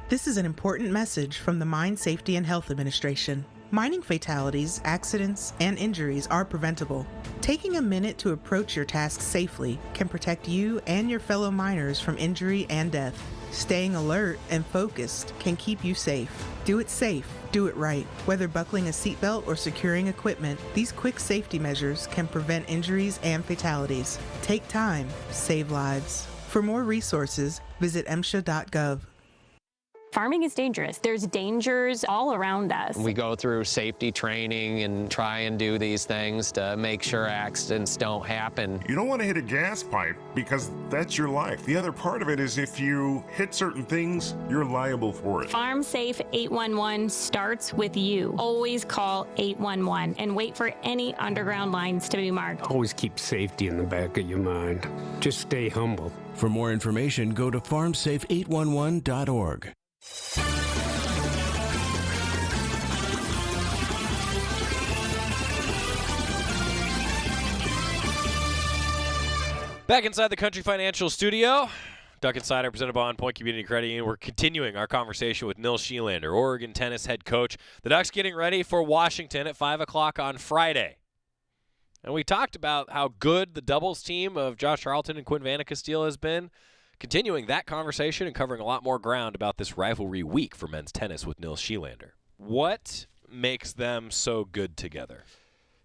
This is an important message from the Mine Safety and Health Administration. Mining fatalities, accidents, and injuries are preventable. Taking a minute to approach your task safely can protect you and your fellow miners from injury and death. Staying alert and focused can keep you safe. Do it safe. Do it right. Whether buckling a seatbelt or securing equipment, these quick safety measures can prevent injuries and fatalities. Take time. Save lives. For more resources, visit MSHA.gov. Farming is dangerous. There's dangers all around us. We go through safety training and try and do these things to make sure accidents don't happen. You don't want to hit a gas pipe because that's your life. The other part of it is if you hit certain things, you're liable for it. Farm Safe 811 starts with you. Always call 811 and wait for any underground lines to be marked. Always keep safety in the back of your mind. Just stay humble. For more information, go to farmsafe811.org. Back inside the Country Financial Studio, Duck Insider presented by On Point Community Credit Union. We're continuing our conversation with Nils Schyllander, Oregon tennis head coach. The Ducks getting ready for Washington at 5 o'clock on Friday. And we talked about how good the doubles team of Josh Charlton and Quinn Vanna-Castile has been. Continuing that conversation and covering a lot more ground about this rivalry week for men's tennis with Nils Schyllander. What makes them so good together?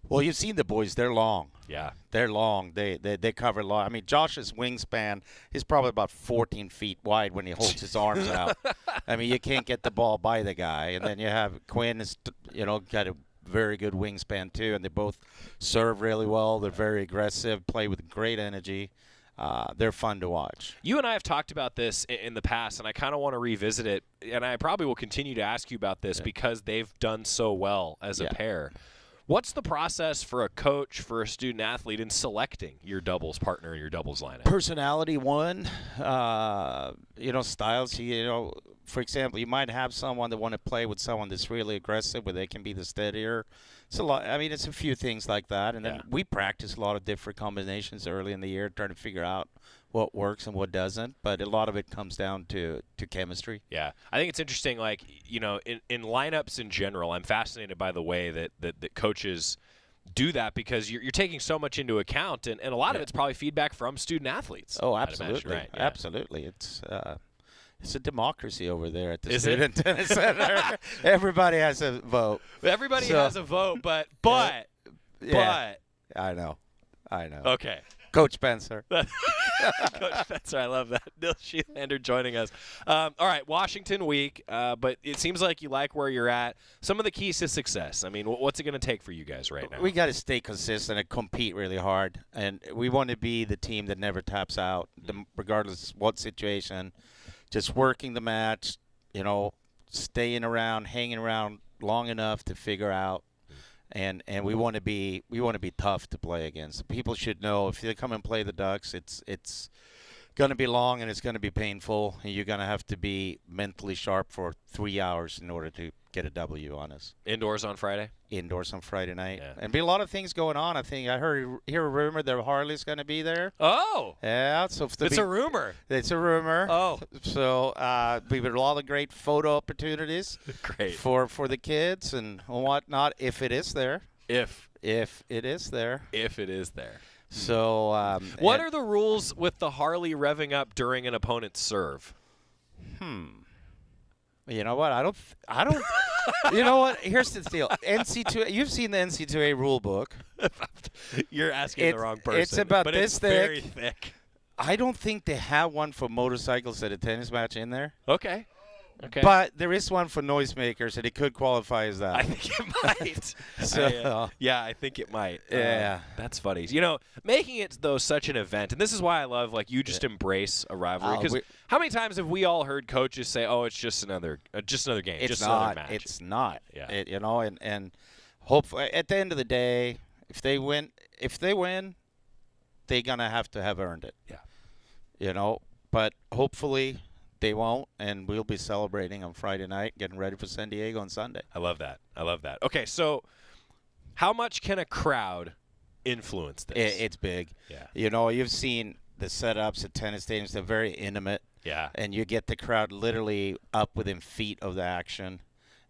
Well, you've seen the boys. They're long. Yeah. They're long. They cover a lot. I mean, Josh's wingspan is probably about 14 feet wide when he holds his arms out. I mean, you can't get the ball by the guy. And then you have Quinn is, got a very good wingspan too. And they both serve really well. They're very aggressive, play with great energy. They're fun to watch. You and I have talked about this in the past, and I kind of want to revisit it. And I probably will continue to ask you about this because they've done so well as a pair. What's the process for a coach, for a student athlete in selecting your doubles partner and your doubles lineup? Personality, one. Styles. For example, you might have someone that want to play with someone that's really aggressive, where they can be the steadier. It's a lot. I mean, it's a few things like that. And then we practice a lot of different combinations early in the year, trying to figure out what works and what doesn't. But a lot of it comes down to chemistry. Yeah. I think it's interesting, in lineups in general, I'm fascinated by the way that coaches do that because you're taking so much into account, and a lot of it's probably feedback from student athletes. Oh, absolutely. Right? Absolutely. It's a democracy over there at the Student Tennis Center. Everybody has a vote. Everybody has a vote, but I know. Okay. Coach Spencer. Coach Spencer, I love that. Nils Schyllander joining us. All right, Washington week, but it seems like you like where you're at. Some of the keys to success. I mean, what's it going to take for you guys right now? We got to stay consistent and compete really hard, and we want to be the team that never taps out, regardless of what situation. Just working the match, staying around, hanging around long enough to figure out. And we want to be tough to play against. People should know if they come and play the Ducks, it's going to be long and it's going to be painful, and you're going to have to be mentally sharp for 3 hours in order to get a W on us. Indoors on Friday? Indoors on Friday night. Yeah. And be a lot of things going on. I think I hear a rumor that Harley's going to be there. Oh. Yeah. So it's a rumor. It's a rumor. Oh. So we've got a lot of great photo opportunities. Great. For the kids and whatnot, if it is there. If it is there. If it is there. So, what are the rules with the Harley revving up during an opponent's serve? You know what? I don't. You know what? Here's the deal. NC2A. You've seen the NC2A rule book. You're asking the wrong person. It's about this it's thick. Very thick. I don't think they have one for motorcycles at a tennis match in there. Okay. But there is one for noisemakers, and it could qualify as that. I think it might. So, I think it might. Yeah. That's funny. You know, making it, though, such an event, and this is why I love, like, you just embrace a rivalry. Because how many times have we all heard coaches say, oh, it's just another game, it's just not, another match? It's not. Yeah. And hopefully, at the end of the day, if they win, they're going to have earned it. Yeah. But hopefully they won't, and we'll be celebrating on Friday night, getting ready for San Diego on Sunday. I love that. Okay, so how much can a crowd influence this? It's big. Yeah. You've seen the setups at tennis stadiums. They're very intimate. Yeah. And you get the crowd literally up within feet of the action.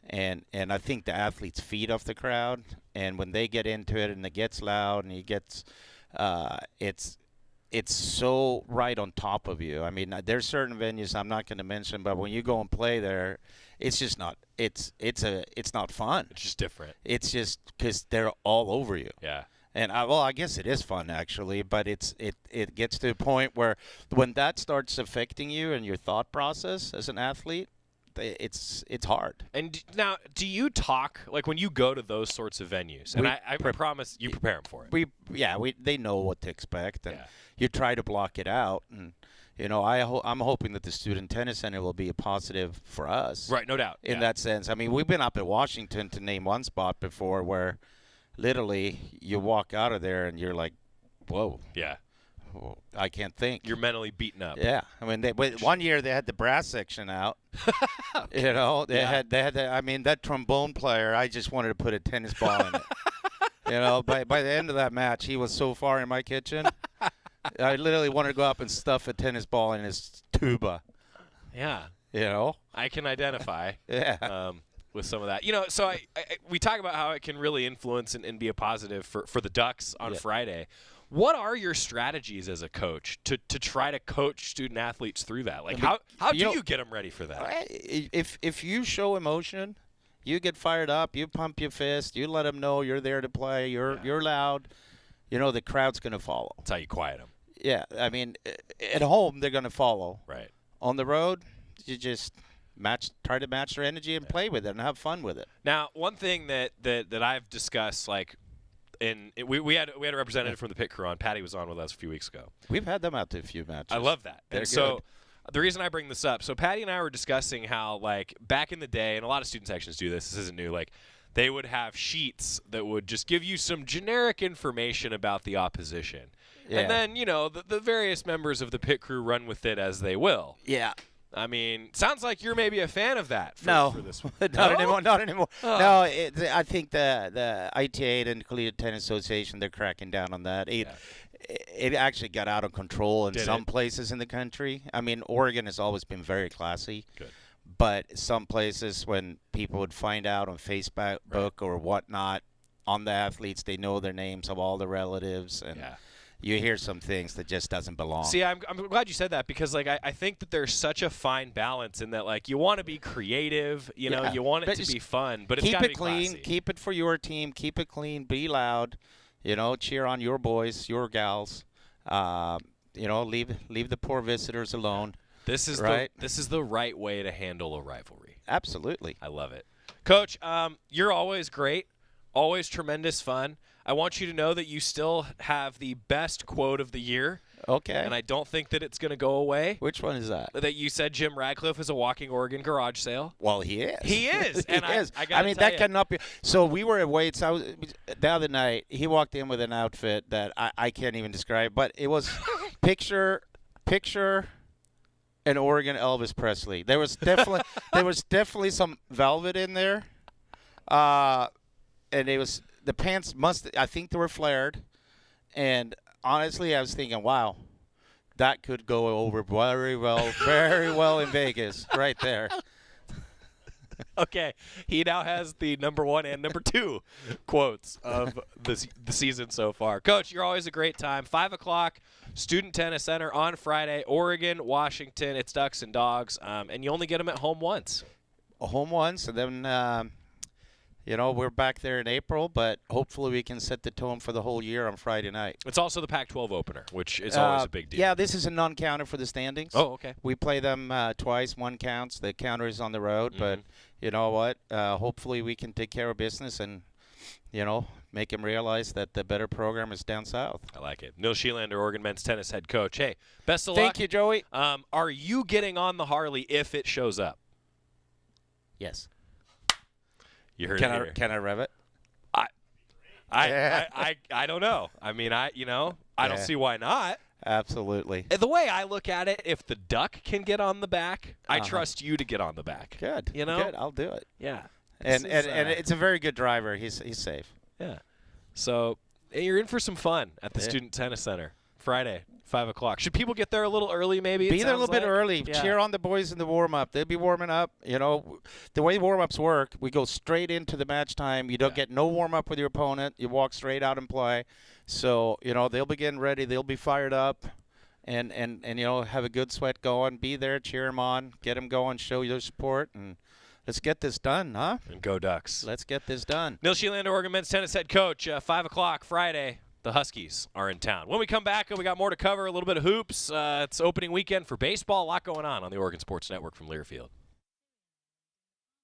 And I think the athletes feed off the crowd. And when they get into it and it gets loud and it gets it's so right on top of you. I mean, there's certain venues I'm not going to mention, but when you go and play there, it's just not. It's not fun. It's just different. It's just because they're all over you. Yeah. And I guess it is fun actually, but it gets to a point where when that starts affecting you and your thought process as an athlete, it's hard. And now, do you talk, like when you go to those sorts of venues, and I promise you prepare them for it. They know what to expect, and you try to block it out. And, I'm hoping that the Student Tennis Center will be a positive for us. Right, no doubt. In that sense. I mean, we've been up at Washington, to name one spot before, where literally you walk out of there and you're like, whoa. Yeah. I can't think. You're mentally beaten up. Yeah, I mean, one year they had the brass section out. They had that trombone player. I just wanted to put a tennis ball in it. By the end of that match, he was so far in my kitchen. I literally wanted to go up and stuff a tennis ball in his tuba. Yeah. I can identify. Yeah. With some of that, so we talk about how it can really influence and be a positive for the Ducks on Friday. What are your strategies as a coach to try to coach student athletes through that? Like, how do you get them ready for that? If you show emotion, you get fired up, you pump your fist, you let them know you're there to play, you're loud, the crowd's going to follow. That's how you quiet them. Yeah, I mean, at home, they're going to follow. Right. On the road, you just try to match their energy and play with it and have fun with it. Now, one thing that I've discussed, like, we had a representative from the pit crew on. Patty was on with us a few weeks ago. We've had them out to a few matches. I love that. They're and so good. the reason I bring this up, so Patty and I were discussing how, like, back in the day, and a lot of student sections do this isn't new, like, they would have sheets that would just give you some generic information about the opposition. Yeah. And then, the various members of the pit crew run with it as they will. Yeah. I mean, sounds like you're maybe a fan of that for this one. Not anymore. Oh. No, I think the ITA and the Collegiate Tennis Association, they're cracking down on that. It actually got out of control in some places in the country. I mean, Oregon has always been very classy. Good. But some places, when people would find out on Facebook or whatnot on the athletes, they know their names of all the relatives. And you hear some things that just doesn't belong. See, I'm glad you said that because, like, I think that there's such a fine balance in that, like, you want to be creative, you want it to be fun, but it's got to be clean. classy. Keep it for your team. Keep it clean. Be loud. Cheer on your boys, your gals. Leave the poor visitors alone. This is this is the right way to handle a rivalry. Absolutely. I love it. Coach, you're always great, always tremendous fun. I want you to know that you still have the best quote of the year. Okay. And I don't think that it's going to go away. Which one is that? That you said Jim Radcliffe is a walking Oregon garage sale. Well, he is. He is. He is. I mean, that cannot be. So we were at Waits. The other night, he walked in with an outfit that I can't even describe, but it was picture an Oregon Elvis Presley. There was definitely some velvet in there. And it was the pants I think they were flared. And honestly, I was thinking, wow, that could go over very well in Vegas right there. Okay, he now has the number 1 and number 2 quotes of the season so far. Coach, you're always a great time. 5 o'clock, Student Tennis Center on Friday, Oregon, Washington. It's Ducks and Dogs, and you only get them at home once. Home once, and then, we're back there in April, but hopefully we can set the tone for the whole year on Friday night. It's also the Pac-12 opener, which is always a big deal. Yeah, this is a non-counter for the standings. Oh, okay. We play them twice. One counts. The counter is on the road, but you know what? Hopefully we can take care of business and, make them realize that the better program is down south. I like it. Nils Schyllander, Oregon men's tennis head coach. Hey, best of luck. Thank you, Joey. Are you getting on the Harley if it shows up? Yes. You heard it here. Can I rev it? I don't know. I mean, I don't see why not. Absolutely. The way I look at it, if the Duck can get on the back, I trust you to get on the back. Good. Good. I'll do it. Yeah. And it's a very good driver. He's safe. Yeah. So you're in for some fun at the Student Tennis Center Friday, 5 o'clock. Should people get there a little early? Maybe be there a little bit early. Yeah. Cheer on the boys in the warm up. They'll be warming up. The way warm ups work, we go straight into the match time. You don't get no warm up with your opponent. You walk straight out and play. So they'll be getting ready. They'll be fired up. And have a good sweat going. Be there, cheer them on, get them going, show your support, and let's get this done, huh? And go Ducks. Let's get this done. Nils Schyllander, Oregon men's tennis head coach. 5 o'clock Friday, the Huskies are in town. When we come back, we got more to cover, a little bit of hoops. It's opening weekend for baseball. A lot going on the Oregon Sports Network from Learfield.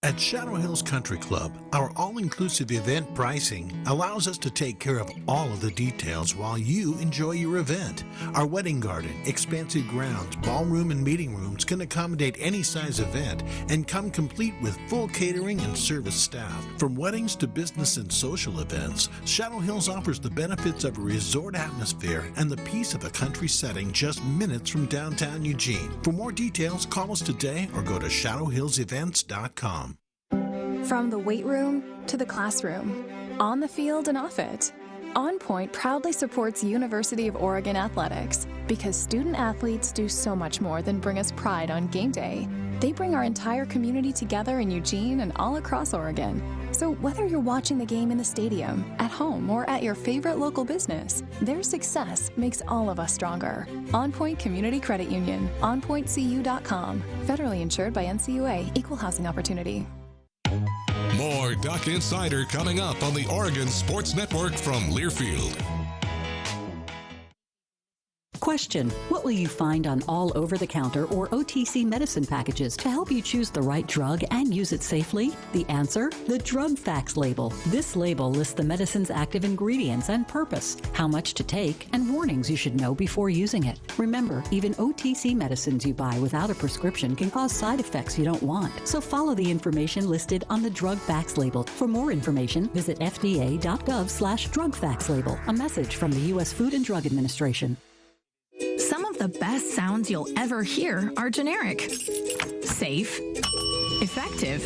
At Shadow Hills Country Club, our all-inclusive event pricing allows us to take care of all of the details while you enjoy your event. Our wedding garden, expansive grounds, ballroom, and meeting rooms can accommodate any size event and come complete with full catering and service staff. From weddings to business and social events, Shadow Hills offers the benefits of a resort atmosphere and the peace of a country setting just minutes from downtown Eugene. For more details, call us today or go to shadowhillsevents.com. From the weight room to the classroom, on the field and off it, On Point proudly supports University of Oregon athletics because student athletes do so much more than bring us pride on game day. They bring our entire community together in Eugene and all across Oregon. So whether you're watching the game in the stadium, at home, or at your favorite local business, their success makes all of us stronger. On Point Community Credit Union, onpointcu.com. Federally insured by NCUA, Equal Housing Opportunity. More Duck Insider coming up on the Oregon Sports Network from Learfield. Question: what will you find on all over-the-counter or OTC medicine packages to help you choose the right drug and use it safely? The answer: the drug facts label. This label lists the medicine's active ingredients and purpose, how much to take, and warnings you should know before using it. Remember, even OTC medicines you buy without a prescription can cause side effects you don't want. So follow the information listed on the drug facts label. For more information, visit fda.gov/drug facts label. A message from the U.S. Food and Drug Administration. Some of the best sounds you'll ever hear are generic, safe, effective,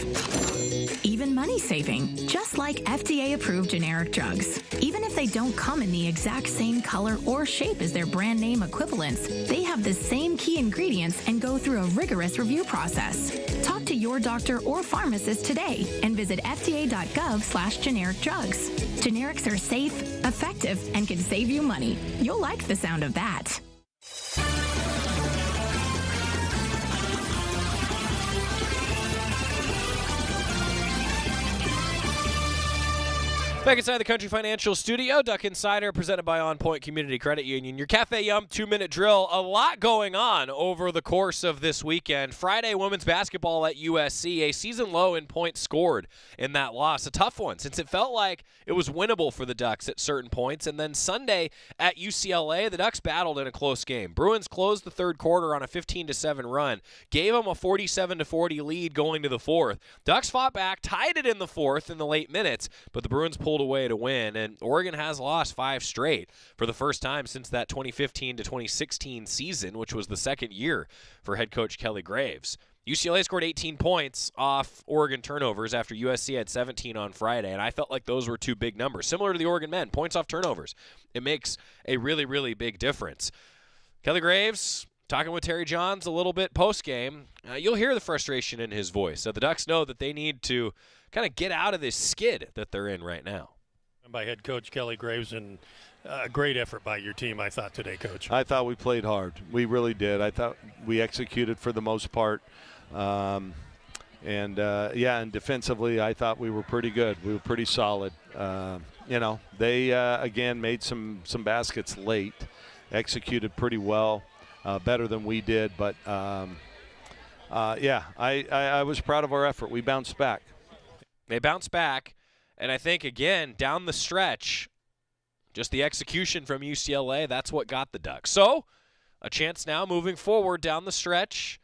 even money-saving, just like FDA-approved generic drugs. Even if they don't come in the exact same color or shape as their brand name equivalents, they have the same key ingredients and go through a rigorous review process. Talk to your doctor or pharmacist today and visit fda.gov/generic drugs. Generics are safe, effective, and can save you money. You'll like the sound of that. Back inside the Country Financial Studio, Duck Insider presented by On Point Community Credit Union. Your Cafe Yum 2-minute drill. A lot going on over the course of this weekend. Friday, women's basketball at USC. A season low in points scored in that loss. A tough one since it felt like it was winnable for the Ducks at certain points. And then Sunday at UCLA, the Ducks battled in a close game. Bruins closed the third quarter on a 15-7 run. Gave them a 47-40 lead going to the fourth. Ducks fought back, tied it in the fourth in the late minutes, but the Bruins pulled away to win, and Oregon has lost 5 straight for the first time since that 2015 to 2016 season, which was the second year for head coach Kelly Graves. UCLA scored 18 points off Oregon turnovers after USC had 17 on Friday, and I felt like those were 2 big numbers. Similar to the Oregon men, points off turnovers. It makes a really, really big difference. Kelly Graves talking with Terry Johns a little bit post-game, you'll hear the frustration in his voice. So the Ducks know that they need to kind of get out of this skid that they're in right now. By head coach Kelly Graves, and a great effort by your team, I thought, today, Coach. I thought we played hard. We really did. I thought we executed for the most part. And defensively, I thought we were pretty good. We were pretty solid. They, again, made some baskets late, executed pretty well, better than we did. But, I was proud of our effort. We bounced back. They bounced back, and I think, again, down the stretch, just the execution from UCLA, that's what got the Ducks. So, a chance now moving forward down the stretch.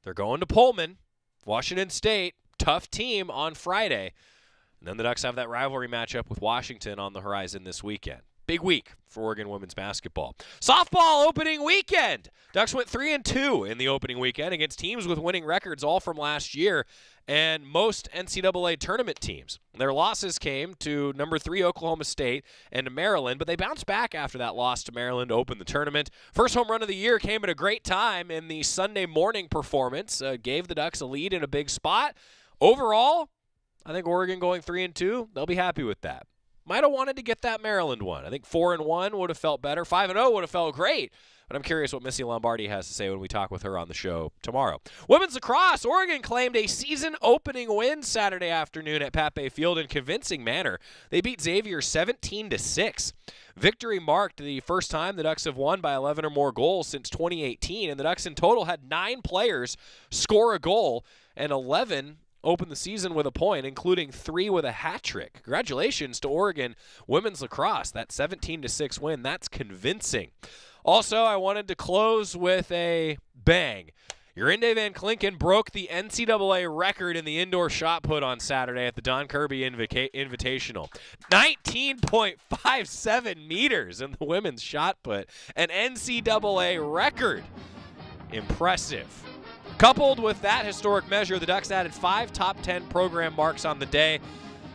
They're going to Pullman, Washington State, tough team on Friday. And then the Ducks have that rivalry matchup with Washington on the horizon this weekend. Big week for Oregon women's basketball. Softball opening weekend. Ducks went 3-2 in the opening weekend against teams with winning records all from last year and most NCAA tournament teams. Their losses came to number 3 Oklahoma State and to Maryland, but they bounced back after that loss to Maryland to open the tournament. First home run of the year came at a great time in the Sunday morning performance. Gave the Ducks a lead in a big spot. Overall, I think Oregon going 3-2, they'll be happy with that. Might have wanted to get that Maryland one. I think 4-1 would have felt better. 5-0 would have felt great. But I'm curious what Missy Lombardi has to say when we talk with her on the show tomorrow. Women's lacrosse, Oregon claimed a season-opening win Saturday afternoon at Pape Field in convincing manner. They beat Xavier 17-6. Victory marked the first time the Ducks have won by 11 or more goals since 2018, and the Ducks in total had 9 players score a goal, and 11 opened the season with a point, including 3 with a hat trick. Congratulations to Oregon women's lacrosse. That 17-6 win, that's convincing. Also, I wanted to close with a bang. Jorinde Van Klinken broke the NCAA record in the indoor shot put on Saturday at the Don Kirby Invitational. 19.57 meters in the women's shot put. An NCAA record. Impressive. Coupled with that historic measure, the Ducks added 5 top 10 program marks on the day,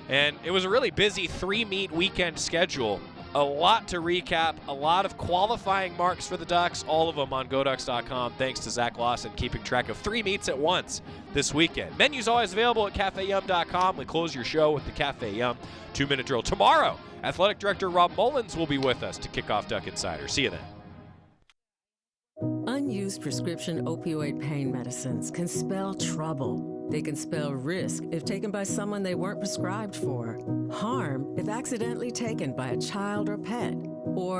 and it was a really busy 3-meet weekend schedule. A lot to recap, a lot of qualifying marks for the Ducks, all of them on GoDucks.com, thanks to Zach Lawson keeping track of 3 meets at once this weekend. Menu's always available at CafeYum.com. We close your show with the Cafe Yum 2-minute drill. Tomorrow, Athletic Director Rob Mullins will be with us to kick off Duck Insider. See you then. Unused prescription opioid pain medicines can spell trouble. They can spell risk if taken by someone they weren't prescribed for, harm if accidentally taken by a child or pet, or